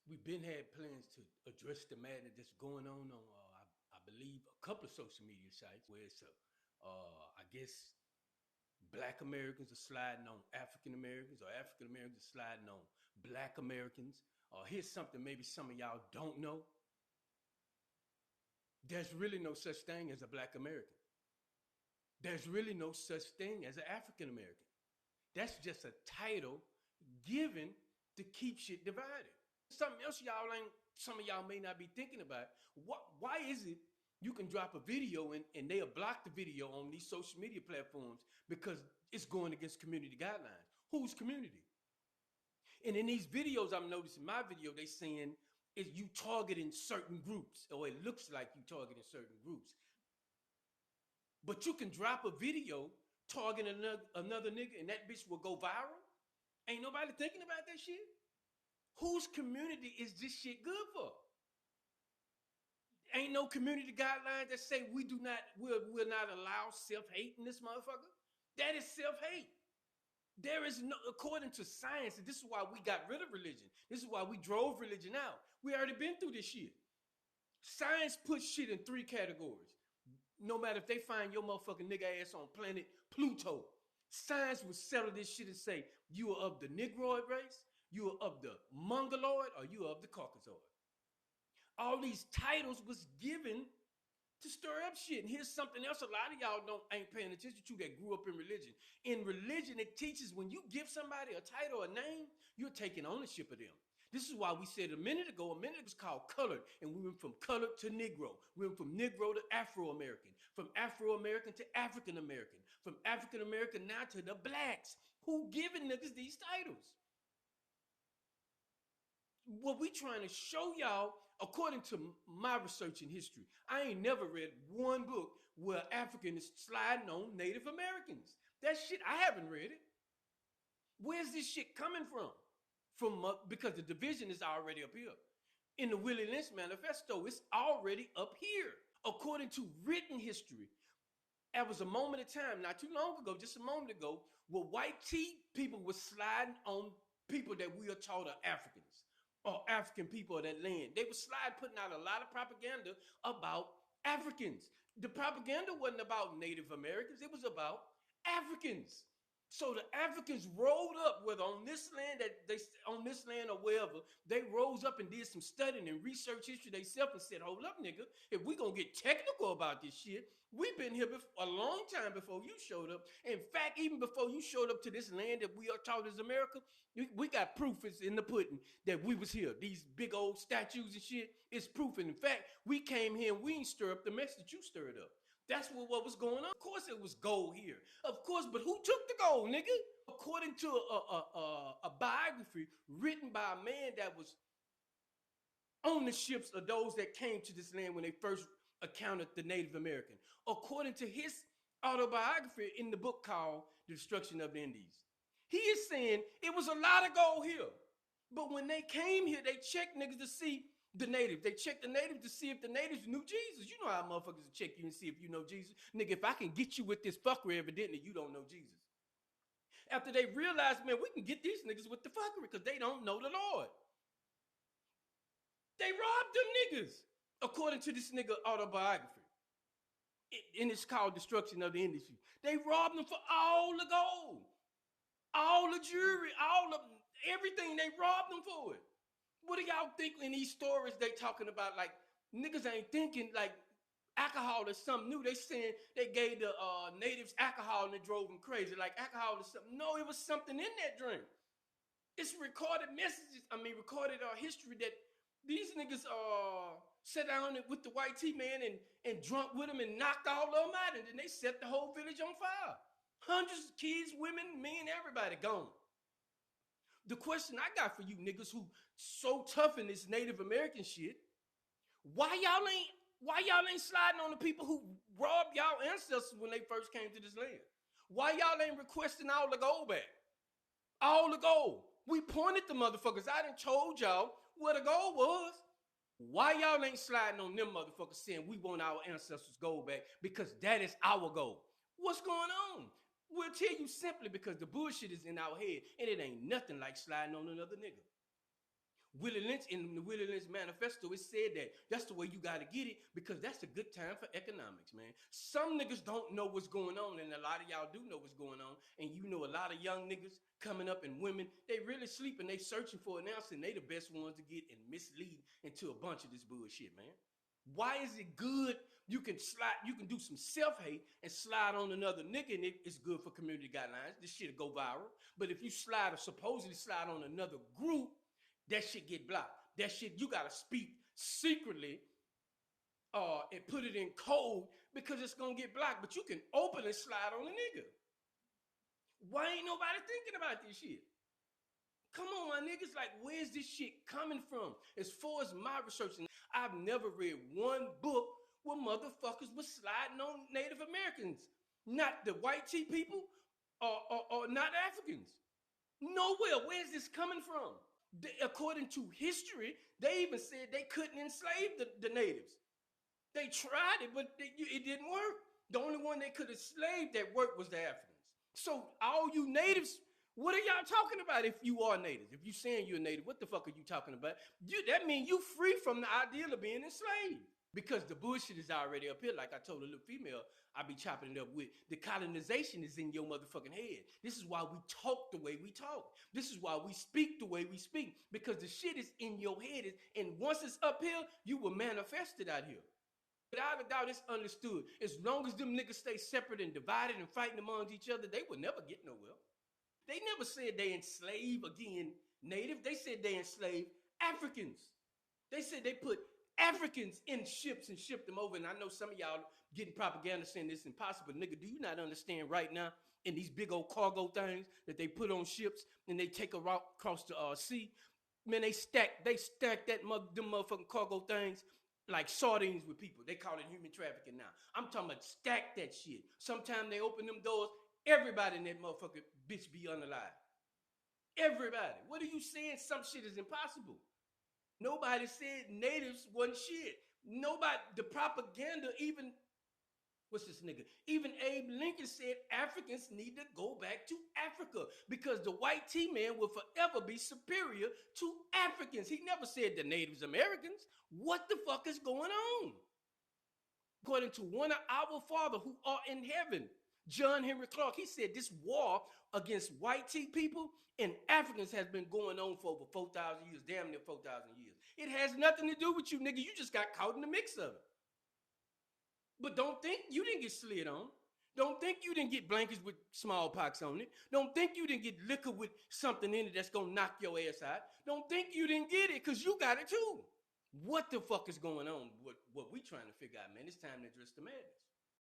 We've been had plans to address the madness that's going on I believe a couple of social media sites where it's I guess Black Americans are sliding on African Americans, or African Americans are sliding on Black Americans. Here's something maybe some of y'all don't know. There's really no such thing as a Black American. There's really no such thing as an African American. That's just a title given to keep shit divided. Something else some of y'all may not be thinking about. Why is it you can drop a video and they'll block the video on these social media platforms because it's going against community guidelines? Whose community? And in these videos, I'm noticing my video, they saying is you targeting certain groups, or it looks like you targeting certain groups. But you can drop a video targeting another nigga and that bitch will go viral. Ain't nobody thinking about that shit. Whose community is this shit good for? Ain't no community guidelines that say we'll not allow self-hate in this motherfucker. That is self-hate. There is no, according to science, and this is why we got rid of religion. This is why we drove religion out. We already been through this shit. Science puts shit in 3 categories. No matter if they find your motherfucking nigga ass on planet Pluto, science will settle this shit and say you are of the Negroid race, you are of the Mongoloid, or you are of the Caucasoid. All these titles was given to stir up shit. And here's something else a lot of y'all ain't paying attention to that grew up in religion. In religion, it teaches when you give somebody a title or a name, you're taking ownership of them. This is why we said a minute ago was called colored, and we went from colored to Negro. We went from Negro to Afro-American, from Afro-American to African-American, from African-American now to the blacks. Who giving niggas these titles? What we trying to show y'all, according to my research in history, I ain't never read one book where African is sliding on Native Americans. That shit, I haven't read it. Where's this shit coming from? Because the division is already up here. In the Willie Lynch Manifesto, it's already up here. According to written history, there was a moment of time, not too long ago, just a moment ago, where white tea people were sliding on people that we are taught are Africans, or African people of that land. They were putting out a lot of propaganda about Africans. The propaganda wasn't about Native Americans, it was about Africans. So the Africans rolled up, whether on this land or wherever, they rose up and did some studying and research history themselves and said, hold up, nigga, if we gonna get technical about this shit, we've been here a long time before you showed up. In fact, even before you showed up to this land that we are taught as America, we got proof is in the pudding that we was here. These big old statues and shit, it's proof. And in fact, we came here and we ain't stir up the mess that you stirred up. That's what was going on. Of course it was gold here. Of course, but who took the gold, nigga? According to a biography written by a man that was on the ships of those that came to this land when they first encountered the Native American. According to his autobiography in the book called The Destruction of the Indies, he is saying it was a lot of gold here. But when they came here, they checked niggas to see the natives. They checked the natives to see if the natives knew Jesus. You know how motherfuckers check you and see if you know Jesus. Nigga, if I can get you with this fuckery, evidently you don't know Jesus. After they realized, man, we can get these niggas with the fuckery because they don't know the Lord. They robbed them niggas, according to this nigga autobiography. And it's called Destruction of the Industry. They robbed them for all the gold, all the jewelry, everything. They robbed them for it. What do y'all think in these stories they talking about? Like, niggas ain't thinking like alcohol is something new. They saying they gave the natives alcohol and it drove them crazy. Like alcohol is something. No, it was something in that drink. It's recorded messages. Recorded history that these niggas sat down with the white tea man and drunk with him and knocked all of them out. And then they set the whole village on fire. Hundreds of kids, women, men, everybody gone. The question I got for you niggas who so tough in this Native American shit, why y'all ain't sliding on the people who robbed y'all ancestors when they first came to this land? Why y'all ain't requesting all the gold back? All the gold. We pointed the motherfuckers out and told y'all where the gold was. Why y'all ain't sliding on them motherfuckers saying we want our ancestors' gold back because that is our gold? What's going on? We'll tell you simply because the bullshit is in our head and it ain't nothing like sliding on another nigga. Willie Lynch, in the Willie Lynch manifesto, it said that that's the way you got to get it because that's a good time for economics, man. Some niggas don't know what's going on, and a lot of y'all do know what's going on. And you know a lot of young niggas coming up and women, they really sleeping, they searching for an answer, and they the best ones to get and mislead into a bunch of this bullshit, man. Why is it good? You can do some self-hate and slide on another nigga, and it's good for community guidelines. This shit'll go viral. But if you slide or supposedly slide on another group, that shit get blocked. That shit, you gotta speak secretly and put it in code because it's gonna get blocked. But you can openly slide on a nigga. Why ain't nobody thinking about this shit? Come on, my niggas. Like, where's this shit coming from? As far as my research, I've never read one book where motherfuckers was sliding on Native Americans. Not the white tea people or not Africans. Nowhere. Where's this coming from? According to history, they even said they couldn't enslave the natives. They tried it, but it didn't work. The only one they could enslave that worked was the Africans. So all you natives, what are y'all talking about if you are native? If you saying you're a native, what the fuck are you talking about? That means you free from the ideal of being enslaved. Because the bullshit is already up here. Like I told a little female I be chopping it up with. The colonization is in your motherfucking head. This is why we talk the way we talk. This is why we speak the way we speak. Because the shit is in your head. And once it's uphill, you will manifest it out here. Without a doubt, it's understood. As long as them niggas stay separate and divided and fighting among each other, they will never get nowhere. They never said they enslave again native. They said they enslaved Africans. They said they put Africans in ships and shipped them over. And I know some of y'all getting propaganda saying this impossible. Nigga, do you not understand right now in these big old cargo things that they put on ships and they take a route across the sea? Man, they stack them motherfucking cargo things like sardines with people. They call it human trafficking now. I'm talking about stack that shit. Sometimes they open them doors, everybody in that motherfucking bitch be unalive. Everybody. What are you saying? Some shit is impossible. Nobody said natives wasn't shit. Nobody, the propaganda, even, what's this nigga? Even Abe Lincoln said Africans need to go back to Africa because the white tea man will forever be superior to Africans. He never said the natives Americans. What the fuck is going on? According to one of our Father who are in heaven, John Henry Clark, he said this war against white tea people and Africans has been going on for over 4,000 years, damn near 4,000 years. It has nothing to do with you, nigga. You just got caught in the mix of it. But don't think you didn't get slid on. Don't think you didn't get blankets with smallpox on it. Don't think you didn't get liquor with something in it that's going to knock your ass out. Don't think you didn't get it because you got it too. What the fuck is going on? What we trying to figure out, man? It's time to address the madness.